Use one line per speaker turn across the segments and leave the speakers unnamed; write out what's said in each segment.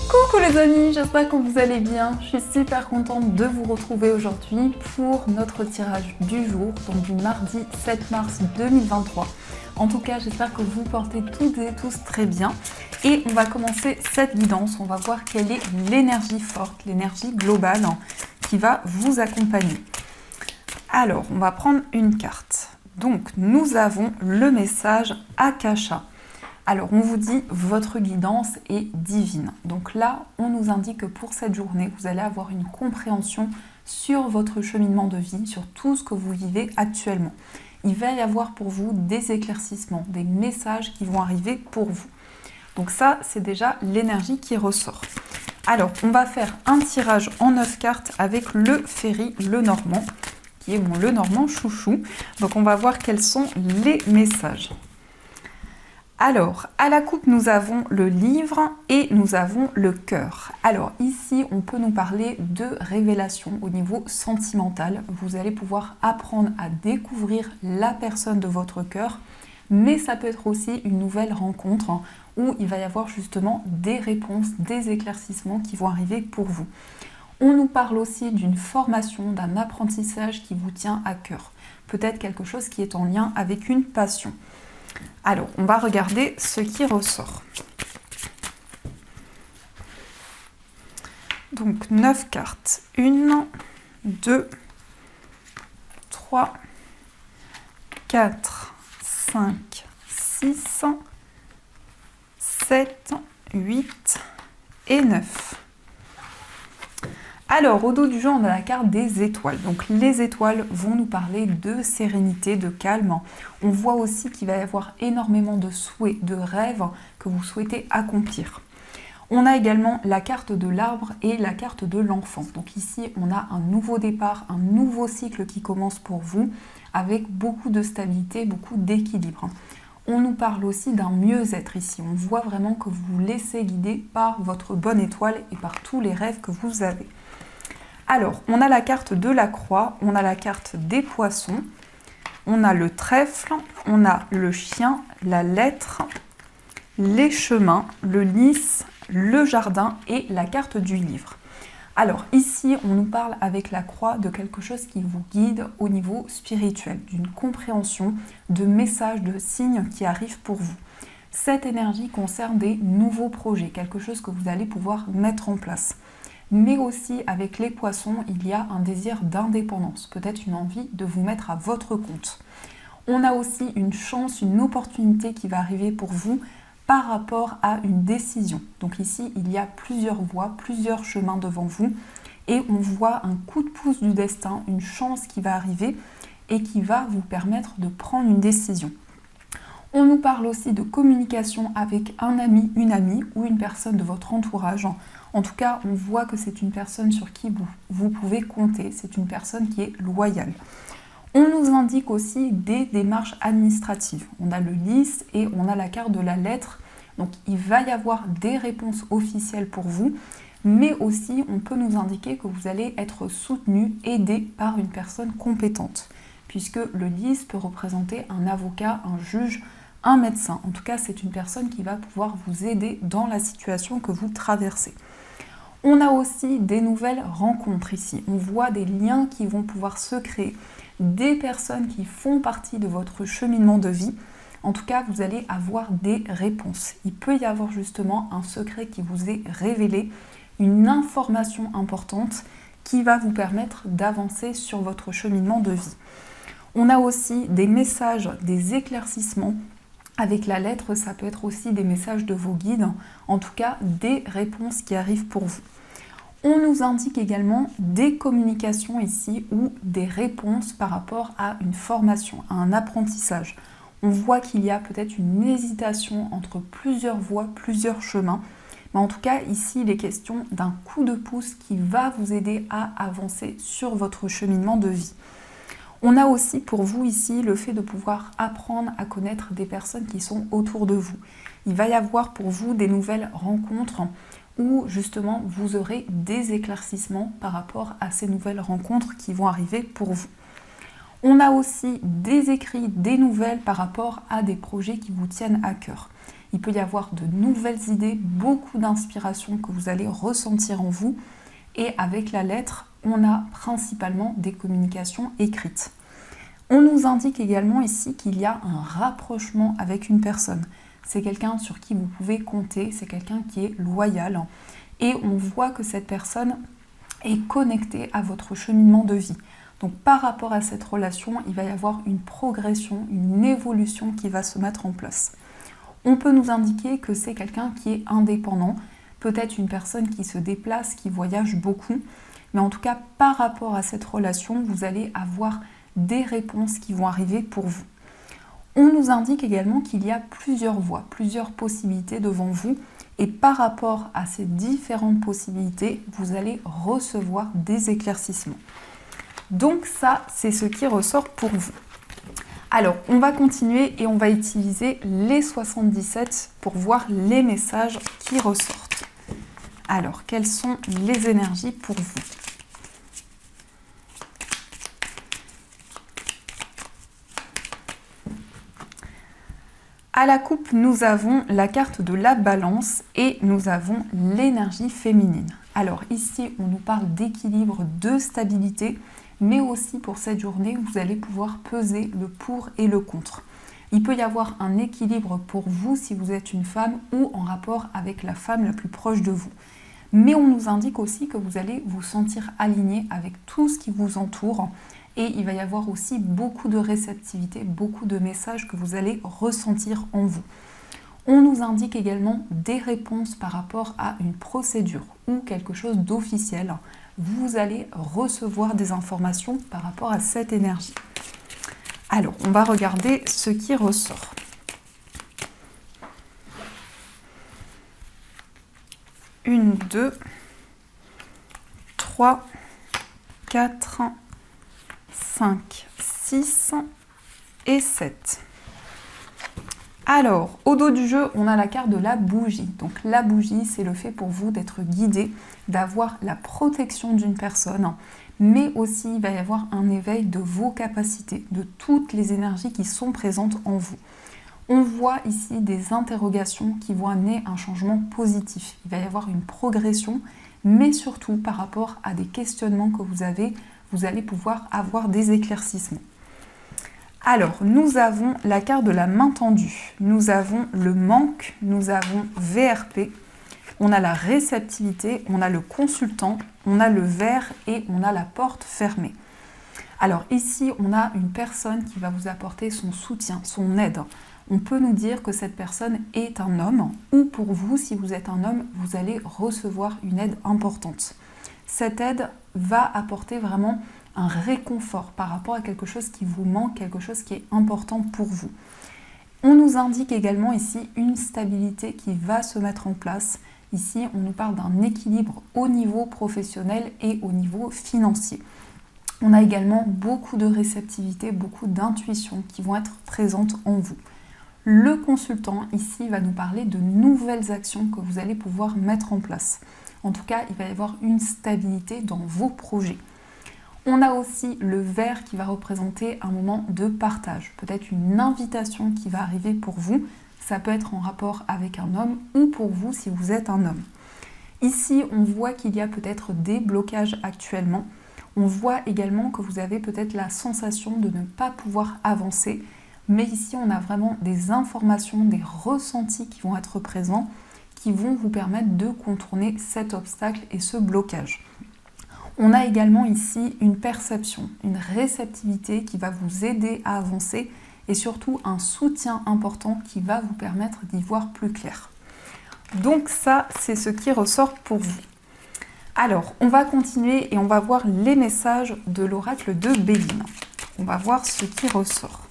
Coucou les amis, j'espère que vous allez bien. Je suis super contente de vous retrouver aujourd'hui pour notre tirage du jour, donc du mardi 7 mars 2023. En tout cas, j'espère que vous portez toutes et tous très bien. Et on va commencer cette guidance, on va voir quelle est l'énergie forte, l'énergie globale qui va vous accompagner. Alors, on va prendre une carte. Donc, nous avons le message Akasha. Alors, on vous dit, votre guidance est divine. Donc là, on nous indique que pour cette journée, vous allez avoir une compréhension sur votre cheminement de vie, sur tout ce que vous vivez actuellement. Il va y avoir pour vous des éclaircissements, des messages qui vont arriver pour vous. Donc ça, c'est déjà l'énergie qui ressort. Alors, on va faire un tirage en 9 cartes avec le Ferry Lenormand, qui est mon Lenormand chouchou. Donc, on va voir quels sont les messages. Alors, à la coupe, nous avons le livre et nous avons le cœur. Alors ici, on peut nous parler de révélation au niveau sentimental. Vous allez pouvoir apprendre à découvrir la personne de votre cœur, mais ça peut être aussi une nouvelle rencontre où il va y avoir justement des réponses, des éclaircissements qui vont arriver pour vous. On nous parle aussi d'une formation, d'un apprentissage qui vous tient à cœur. Peut-être quelque chose qui est en lien avec une passion. Alors, on va regarder ce qui ressort. Donc, 9 cartes. 1, 2, 3, 4, 5, 6, 7, 8 et 9. Alors, au dos du jeu, on a la carte des étoiles. Donc, les étoiles vont nous parler de sérénité, de calme. On voit aussi qu'il va y avoir énormément de souhaits, de rêves que vous souhaitez accomplir. On a également la carte de l'arbre et la carte de l'enfant. Donc ici, on a un nouveau départ, un nouveau cycle qui commence pour vous, avec beaucoup de stabilité, beaucoup d'équilibre. On nous parle aussi d'un mieux-être ici. On voit vraiment que vous vous laissez guider par votre bonne étoile et par tous les rêves que vous avez. Alors, on a la carte de la croix, on a la carte des poissons, on a le trèfle, on a le chien, la lettre, les chemins, le lys, le jardin et la carte du livre. Alors ici, on nous parle avec la croix de quelque chose qui vous guide au niveau spirituel, d'une compréhension, de messages, de signes qui arrivent pour vous. Cette énergie concerne des nouveaux projets, quelque chose que vous allez pouvoir mettre en place. Mais aussi avec les poissons, il y a un désir d'indépendance, peut-être une envie de vous mettre à votre compte. On a aussi une chance, une opportunité qui va arriver pour vous par rapport à une décision. Donc ici, il y a plusieurs voies, plusieurs chemins devant vous et on voit un coup de pouce du destin, une chance qui va arriver et qui va vous permettre de prendre une décision. On nous parle aussi de communication avec un ami, une amie ou une personne de votre entourage. En tout cas, on voit que c'est une personne sur qui vous pouvez compter. C'est une personne qui est loyale. On nous indique aussi des démarches administratives. On a le lys et on a la carte de la lettre. Donc, il va y avoir des réponses officielles pour vous. Mais aussi, on peut nous indiquer que vous allez être soutenu, aidé par une personne compétente. Puisque le lys peut représenter un avocat, un juge, un médecin. En tout cas, c'est une personne qui va pouvoir vous aider dans la situation que vous traversez. On a aussi des nouvelles rencontres ici. On voit des liens qui vont pouvoir se créer, des personnes qui font partie de votre cheminement de vie. En tout cas, vous allez avoir des réponses. Il peut y avoir justement un secret qui vous est révélé, une information importante qui va vous permettre d'avancer sur votre cheminement de vie. On a aussi des messages, des éclaircissements. Avec la lettre, ça peut être aussi des messages de vos guides, en tout cas des réponses qui arrivent pour vous. On nous indique également des communications ici ou des réponses par rapport à une formation, à un apprentissage. On voit qu'il y a peut-être une hésitation entre plusieurs voies, plusieurs chemins. Mais en tout cas, ici, il est question d'un coup de pouce qui va vous aider à avancer sur votre cheminement de vie. On a aussi pour vous ici le fait de pouvoir apprendre à connaître des personnes qui sont autour de vous. Il va y avoir pour vous des nouvelles rencontres où justement vous aurez des éclaircissements par rapport à ces nouvelles rencontres qui vont arriver pour vous. On a aussi des écrits, des nouvelles par rapport à des projets qui vous tiennent à cœur. Il Il peut y avoir de nouvelles idées, beaucoup d'inspiration que vous allez ressentir en vous. Et avec la lettre, on a principalement des communications écrites. On nous indique également ici qu'il y a un rapprochement avec une personne. C'est quelqu'un sur qui vous pouvez compter, c'est quelqu'un qui est loyal. Et on voit que cette personne est connectée à votre cheminement de vie. Donc par rapport à cette relation, il va y avoir une progression, une évolution qui va se mettre en place. On peut nous indiquer que c'est quelqu'un qui est indépendant, peut-être une personne qui se déplace, qui voyage beaucoup. Mais en tout cas, par rapport à cette relation, vous allez avoir des réponses qui vont arriver pour vous. On nous indique également qu'il y a plusieurs voies, plusieurs possibilités devant vous. Et par rapport à ces différentes possibilités, vous allez recevoir des éclaircissements. Donc ça, c'est ce qui ressort pour vous. Alors, on va continuer et on va utiliser les 77 pour voir les messages qui ressortent. Alors, quelles sont les énergies pour vous ? À la coupe, nous avons la carte de la balance et nous avons l'énergie féminine. Alors ici, on nous parle d'équilibre, de stabilité, mais aussi pour cette journée, vous allez pouvoir peser le pour et le contre. Il peut y avoir un équilibre pour vous si vous êtes une femme ou en rapport avec la femme la plus proche de vous. Mais on nous indique aussi que vous allez vous sentir aligné avec tout ce qui vous entoure. Et il va y avoir aussi beaucoup de réceptivité, beaucoup de messages que vous allez ressentir en vous. On nous indique également des réponses par rapport à une procédure ou quelque chose d'officiel. Vous allez recevoir des informations par rapport à cette énergie. Alors, on va regarder ce qui ressort. 1, 2, 3, 4... 5, 6 et 7. Alors, au dos du jeu, on a la carte de la bougie. Donc la bougie, c'est le fait pour vous d'être guidé, d'avoir la protection d'une personne, mais aussi il va y avoir un éveil de vos capacités, de toutes les énergies qui sont présentes en vous. On voit ici des interrogations qui vont amener un changement positif. Il va y avoir une progression, mais surtout par rapport à des questionnements que vous avez, vous allez pouvoir avoir des éclaircissements. Alors, nous avons la carte de la main tendue, nous avons le manque, nous avons VRP, on a la réceptivité, on a le consultant, on a le verre et on a la porte fermée. Alors ici, on a une personne qui va vous apporter son soutien, son aide. On peut nous dire que cette personne est un homme ou pour vous, si vous êtes un homme, vous allez recevoir une aide importante. Cette aide va apporter vraiment un réconfort par rapport à quelque chose qui vous manque, quelque chose qui est important pour vous. On nous indique également ici une stabilité qui va se mettre en place. Ici, on nous parle d'un équilibre au niveau professionnel et au niveau financier. On a également beaucoup de réceptivité, beaucoup d'intuition qui vont être présentes en vous. Le consultant ici va nous parler de nouvelles actions que vous allez pouvoir mettre en place. En tout cas, il va y avoir une stabilité dans vos projets. On a aussi le verre qui va représenter un moment de partage, peut-être une invitation qui va arriver pour vous. Ça peut être en rapport avec un homme ou pour vous si vous êtes un homme. Ici, on voit qu'il y a peut-être des blocages actuellement. On voit également que vous avez peut-être la sensation de ne pas pouvoir avancer. Mais ici, on a vraiment des informations, des ressentis qui vont être présents, qui vont vous permettre de contourner cet obstacle et ce blocage. On a également ici une perception, une réceptivité qui va vous aider à avancer et surtout un soutien important qui va vous permettre d'y voir plus clair. Donc ça, c'est ce qui ressort pour vous. Alors, on va continuer et on va voir les messages de l'oracle de Béline. On va voir ce qui ressort.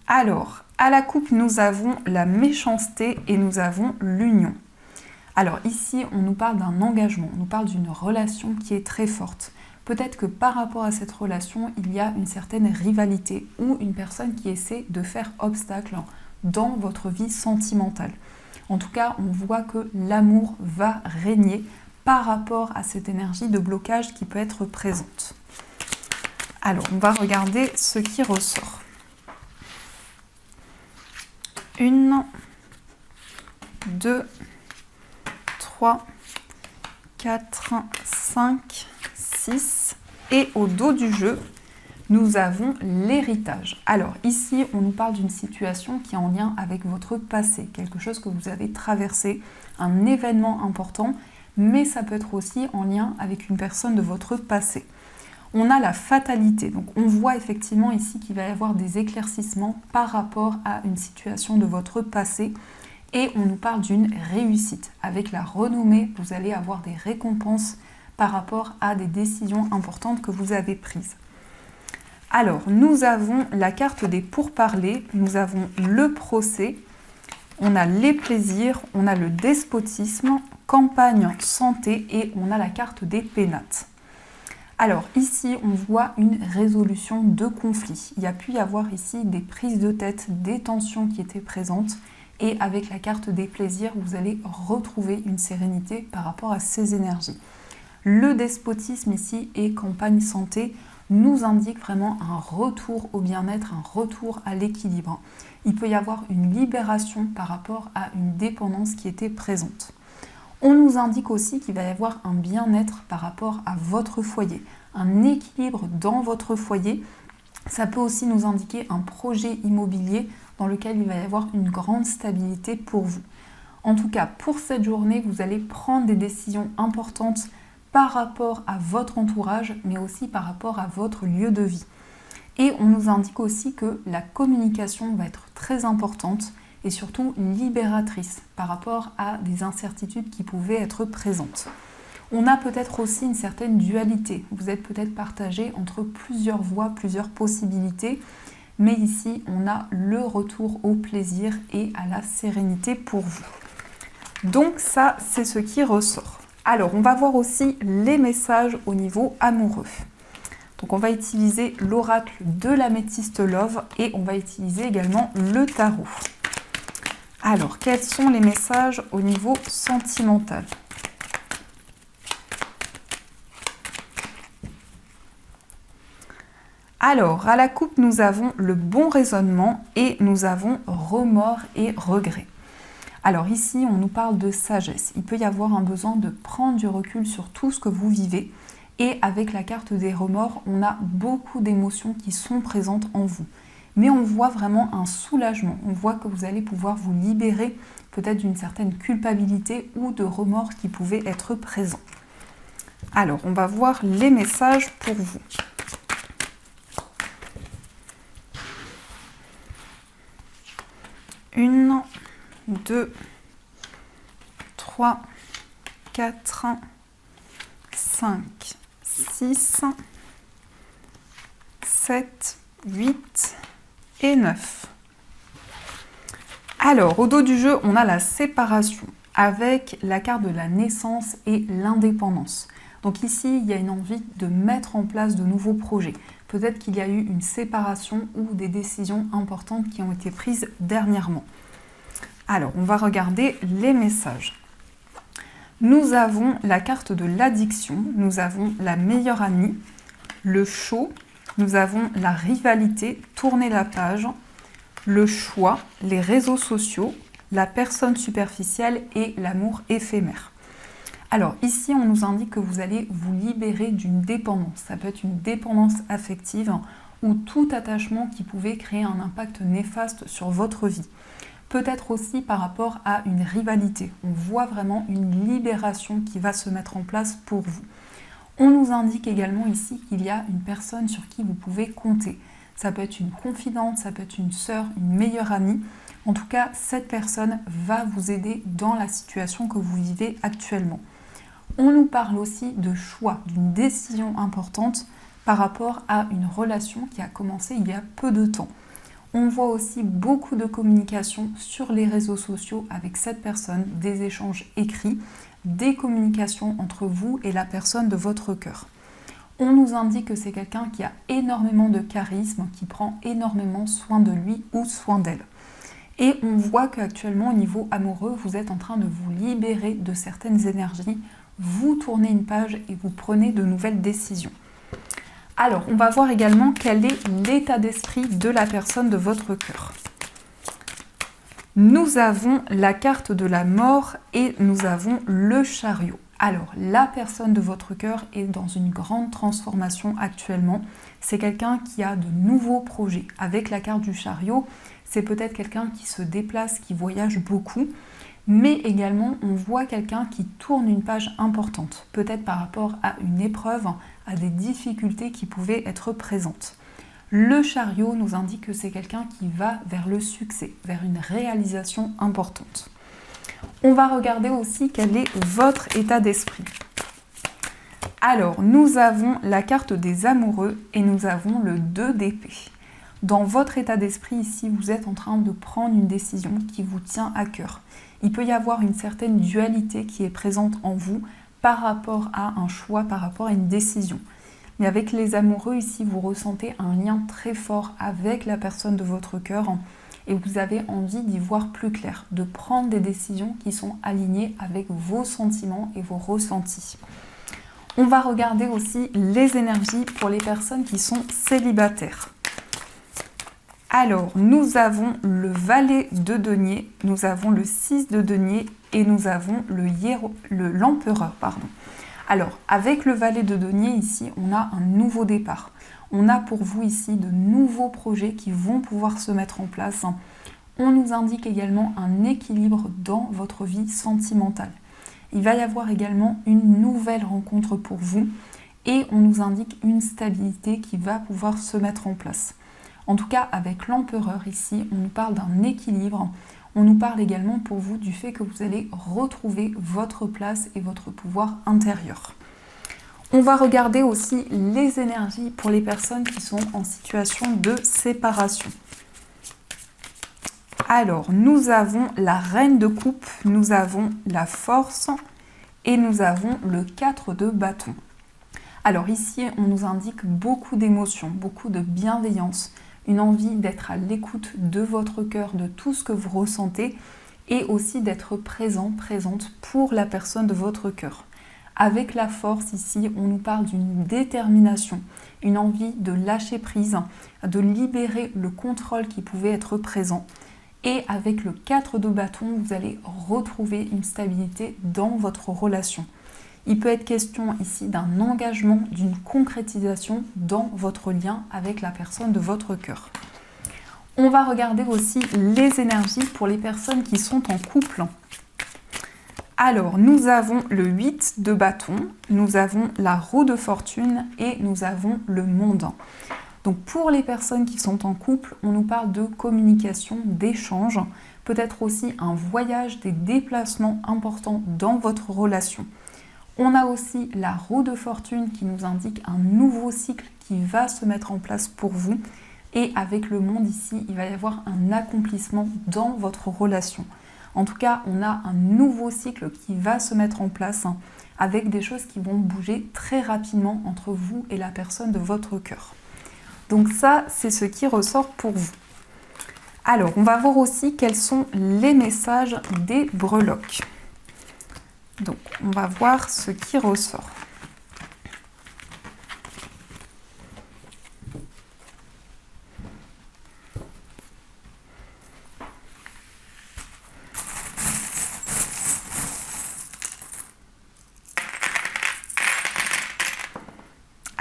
Alors, à la coupe, nous avons la méchanceté et nous avons l'union. Alors ici, on nous parle d'un engagement, on nous parle d'une relation qui est très forte. Peut-être que par rapport à cette relation, il y a une certaine rivalité ou une personne qui essaie de faire obstacle dans votre vie sentimentale. En tout cas, on voit que l'amour va régner par rapport à cette énergie de blocage qui peut être présente. Alors, on va regarder ce qui ressort. 1, 2, 3, 4, 5, 6. Et au dos du jeu, nous avons l'héritage. Alors ici, on nous parle d'une situation qui est en lien avec votre passé, quelque chose que vous avez traversé, un événement important, mais ça peut être aussi en lien avec une personne de votre passé. On a la fatalité, donc on voit effectivement ici qu'il va y avoir des éclaircissements par rapport à une situation de votre passé et on nous parle d'une réussite. Avec la renommée, vous allez avoir des récompenses par rapport à des décisions importantes que vous avez prises. Alors, nous avons la carte des pourparlers, nous avons le procès, on a les plaisirs, on a le despotisme, campagne, santé et on a la carte des pénates. Alors ici, on voit une résolution de conflit. Il y a pu y avoir ici des prises de tête, des tensions qui étaient présentes. Et avec la carte des plaisirs, vous allez retrouver une sérénité par rapport à ces énergies. Le despotisme ici et campagne santé nous indique vraiment un retour au bien-être, un retour à l'équilibre. Il peut y avoir une libération par rapport à une dépendance qui était présente. On nous indique aussi qu'il va y avoir un bien-être par rapport à votre foyer, un équilibre dans votre foyer. Ça peut aussi nous indiquer un projet immobilier dans lequel il va y avoir une grande stabilité pour vous. En tout cas, pour cette journée, vous allez prendre des décisions importantes par rapport à votre entourage, mais aussi par rapport à votre lieu de vie. Et on nous indique aussi que la communication va être très importante et surtout libératrice par rapport à des incertitudes qui pouvaient être présentes. On a peut-être aussi une certaine dualité. Vous êtes peut-être partagé entre plusieurs voies, plusieurs possibilités, mais ici, on a le retour au plaisir et à la sérénité pour vous. Donc ça, c'est ce qui ressort. Alors, on va voir aussi les messages au niveau amoureux. Donc, on va utiliser l'oracle de l'améthyste Love et on va utiliser également le tarot. Alors, quels sont les messages au niveau sentimental ? Alors, à la coupe, nous avons le bon raisonnement et nous avons remords et regrets. Alors ici, on nous parle de sagesse. Il peut y avoir un besoin de prendre du recul sur tout ce que vous vivez. Et avec la carte des remords, on a beaucoup d'émotions qui sont présentes en vous. Mais on voit vraiment un soulagement. On voit que vous allez pouvoir vous libérer peut-être d'une certaine culpabilité ou de remords qui pouvaient être présents. Alors, on va voir les messages pour vous. Une, 2, 3, 4, 5, 6, 7, 8 et 9. Alors, au dos du jeu, on a la séparation avec la carte de la naissance et l'indépendance. Donc ici, il y a une envie de mettre en place de nouveaux projets. Peut-être qu'il y a eu une séparation ou des décisions importantes qui ont été prises dernièrement. Alors, on va regarder les messages. Nous avons la carte de l'addiction, nous avons la meilleure amie, le show, nous avons la rivalité, tourner la page, le choix, les réseaux sociaux, la personne superficielle et l'amour éphémère. Alors ici, on nous indique que vous allez vous libérer d'une dépendance. Ça peut être une dépendance affective ou tout attachement qui pouvait créer un impact néfaste sur votre vie. Peut-être aussi par rapport à une rivalité. On voit vraiment une libération qui va se mettre en place pour vous. On nous indique également ici qu'il y a une personne sur qui vous pouvez compter. Ça peut être une confidente, ça peut être une sœur, une meilleure amie. En tout cas, cette personne va vous aider dans la situation que vous vivez actuellement. On nous parle aussi de choix, d'une décision importante par rapport à une relation qui a commencé il y a peu de temps. On voit aussi beaucoup de communication sur les réseaux sociaux avec cette personne, des échanges écrits, des communications entre vous et la personne de votre cœur. On nous indique que c'est quelqu'un qui a énormément de charisme, qui prend énormément soin de lui ou soin d'elle. Et on voit qu'actuellement, au niveau amoureux, vous êtes en train de vous libérer de certaines énergies, vous tournez une page et vous prenez de nouvelles décisions. Alors, on va voir également quel est l'état d'esprit de la personne de votre cœur. Nous avons la carte de la mort et nous avons le chariot. Alors, la personne de votre cœur est dans une grande transformation actuellement. C'est quelqu'un qui a de nouveaux projets. Avec la carte du chariot, c'est peut-être quelqu'un qui se déplace, qui voyage beaucoup. Mais également, on voit quelqu'un qui tourne une page importante. Peut-être par rapport à une épreuve, à des difficultés qui pouvaient être présentes. Le chariot nous indique que c'est quelqu'un qui va vers le succès, vers une réalisation importante. On va regarder aussi quel est votre état d'esprit. Alors, nous avons la carte des amoureux et nous avons le 2 d'épée. Dans votre état d'esprit ici, vous êtes en train de prendre une décision qui vous tient à cœur. Il peut y avoir une certaine dualité qui est présente en vous par rapport à un choix, par rapport à une décision. Mais avec les amoureux ici, vous ressentez un lien très fort avec la personne de votre cœur et vous avez envie d'y voir plus clair, de prendre des décisions qui sont alignées avec vos sentiments et vos ressentis. On va regarder aussi les énergies pour les personnes qui sont célibataires. Alors, nous avons le valet de denier, nous avons le 6 de denier et nous avons l'empereur. Alors, avec le valet de denier ici, on a un nouveau départ. On a pour vous ici de nouveaux projets qui vont pouvoir se mettre en place. On nous indique également un équilibre dans votre vie sentimentale. Il va y avoir également une nouvelle rencontre pour vous et on nous indique une stabilité qui va pouvoir se mettre en place. En tout cas, avec l'empereur ici, on nous parle d'un équilibre. On nous parle également pour vous du fait que vous allez retrouver votre place et votre pouvoir intérieur. On va regarder aussi les énergies pour les personnes qui sont en situation de séparation. Alors, nous avons la reine de coupe, nous avons la force et nous avons le 4 de bâton. Alors ici, on nous indique beaucoup d'émotions, beaucoup de bienveillance, une envie d'être à l'écoute de votre cœur, de tout ce que vous ressentez et aussi d'être présente pour la personne de votre cœur. Avec la force ici, on nous parle d'une détermination, une envie de lâcher prise, de libérer le contrôle qui pouvait être présent. Et avec le 4 de bâton, vous allez retrouver une stabilité dans votre relation. Il peut être question ici d'un engagement, d'une concrétisation dans votre lien avec la personne de votre cœur. On va regarder aussi les énergies pour les personnes qui sont en couple. Alors, nous avons le 8 de bâton, nous avons la roue de fortune et nous avons le monde. Donc, pour les personnes qui sont en couple, on nous parle de communication, d'échange, peut-être aussi un voyage, des déplacements importants dans votre relation. On a aussi la roue de fortune qui nous indique un nouveau cycle qui va se mettre en place pour vous. Et avec le monde ici, il va y avoir un accomplissement dans votre relation. En tout cas, on a un nouveau cycle qui va se mettre en place avec des choses qui vont bouger très rapidement entre vous et la personne de votre cœur. Donc ça, c'est ce qui ressort pour vous. Alors, on va voir aussi quels sont les messages des breloques. Donc, on va voir ce qui ressort.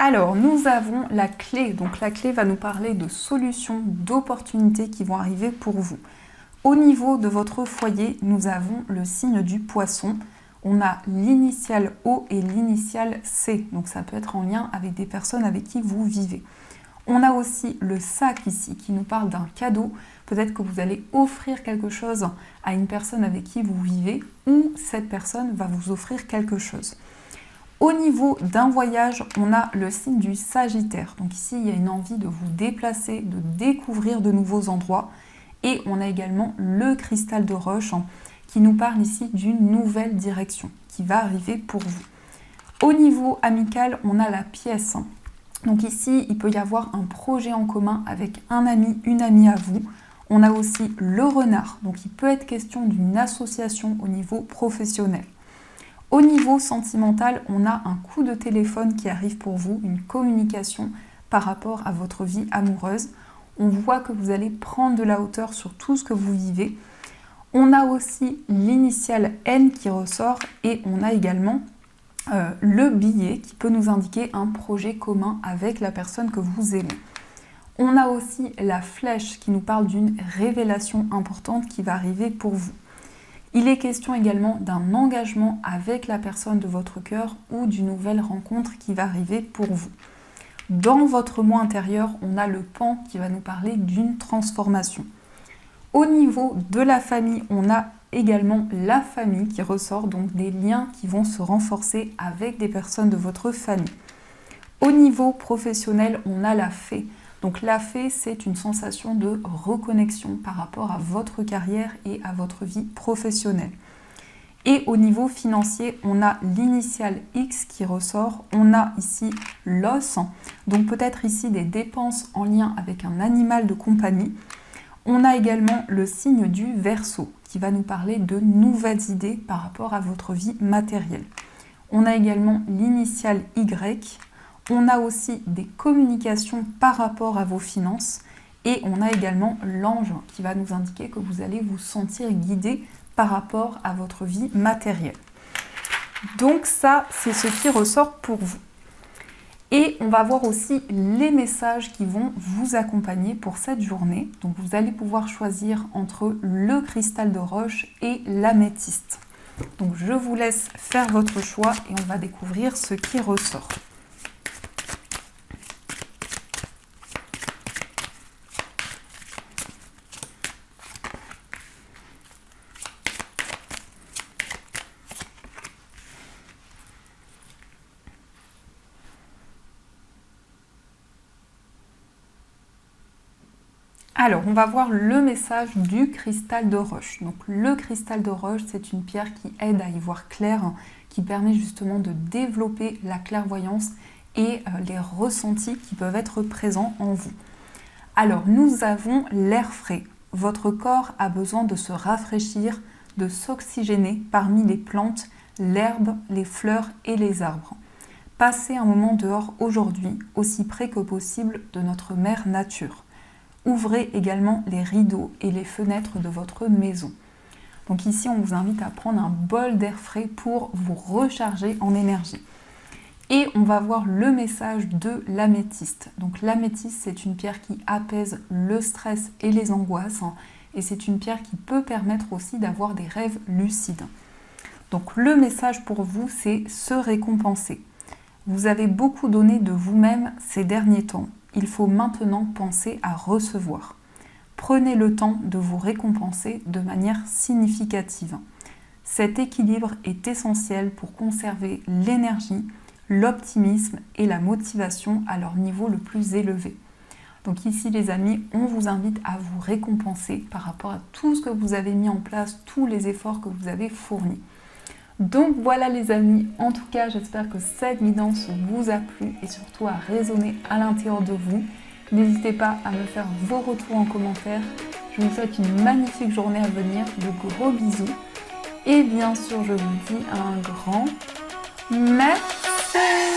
Alors, nous avons la clé. Donc, la clé va nous parler de solutions, d'opportunités qui vont arriver pour vous. Au niveau de votre foyer, nous avons le signe du poisson. On a l'initiale O et l'initiale C. Donc, ça peut être en lien avec des personnes avec qui vous vivez. On a aussi le sac ici qui nous parle d'un cadeau. Peut-être que vous allez offrir quelque chose à une personne avec qui vous vivez ou cette personne va vous offrir quelque chose. Au niveau d'un voyage, on a le signe du Sagittaire. Donc ici, il y a une envie de vous déplacer, de découvrir de nouveaux endroits. Et on a également le cristal de roche qui nous parle ici d'une nouvelle direction qui va arriver pour vous. Au niveau amical, on a la pièce. Donc ici, il peut y avoir un projet en commun avec un ami, une amie à vous. On a aussi le renard. Donc il peut être question d'une association au niveau professionnel. Au niveau sentimental, on a un coup de téléphone qui arrive pour vous, une communication par rapport à votre vie amoureuse. On voit que vous allez prendre de la hauteur sur tout ce que vous vivez. On a aussi l'initiale N qui ressort et on a également le billet qui peut nous indiquer un projet commun avec la personne que vous aimez. On a aussi la flèche qui nous parle d'une révélation importante qui va arriver pour vous. Il est question également d'un engagement avec la personne de votre cœur ou d'une nouvelle rencontre qui va arriver pour vous. Dans votre moi intérieur, on a le pan qui va nous parler d'une transformation. Au niveau de la famille, on a également la famille qui ressort, donc des liens qui vont se renforcer avec des personnes de votre famille. Au niveau professionnel, on a la fée. Donc la fée, c'est une sensation de reconnexion par rapport à votre carrière et à votre vie professionnelle. Et au niveau financier, on a l'initiale X qui ressort, on a ici l'os, donc peut-être ici des dépenses en lien avec un animal de compagnie. On a également le signe du Verseau qui va nous parler de nouvelles idées par rapport à votre vie matérielle. On a également l'initiale Y, on a aussi des communications par rapport à vos finances et on a également l'ange qui va nous indiquer que vous allez vous sentir guidé par rapport à votre vie matérielle. Donc ça, c'est ce qui ressort pour vous. Et on va voir aussi les messages qui vont vous accompagner pour cette journée. Donc vous allez pouvoir choisir entre le cristal de roche et l'améthyste. Donc je vous laisse faire votre choix et on va découvrir ce qui ressort. Alors, on va voir le message du cristal de roche. Donc, le cristal de roche, c'est une pierre qui aide à y voir clair, qui permet justement de développer la clairvoyance et les ressentis qui peuvent être présents en vous. Alors, nous avons l'air frais. Votre corps a besoin de se rafraîchir, de s'oxygéner parmi les plantes, l'herbe, les fleurs et les arbres. Passez un moment dehors aujourd'hui, aussi près que possible de notre mère nature. Ouvrez également les rideaux et les fenêtres de votre maison. Donc ici, on vous invite à prendre un bol d'air frais pour vous recharger en énergie. Et on va voir le message de l'améthyste. Donc l'améthyste, c'est une pierre qui apaise le stress et les angoisses. Et c'est une pierre qui peut permettre aussi d'avoir des rêves lucides. Donc le message pour vous, c'est se récompenser. Vous avez beaucoup donné de vous-même ces derniers temps. Il faut maintenant penser à recevoir. Prenez le temps de vous récompenser de manière significative. Cet équilibre est essentiel pour conserver l'énergie, l'optimisme et la motivation à leur niveau le plus élevé. Donc ici les amis, on vous invite à vous récompenser par rapport à tout ce que vous avez mis en place, tous les efforts que vous avez fournis. Donc voilà les amis, en tout cas j'espère que cette guidance vous a plu et surtout a résonné à l'intérieur de vous. N'hésitez pas à me faire vos retours en commentaire. Je vous souhaite une magnifique journée à venir, de gros bisous. Et bien sûr je vous dis un grand merci.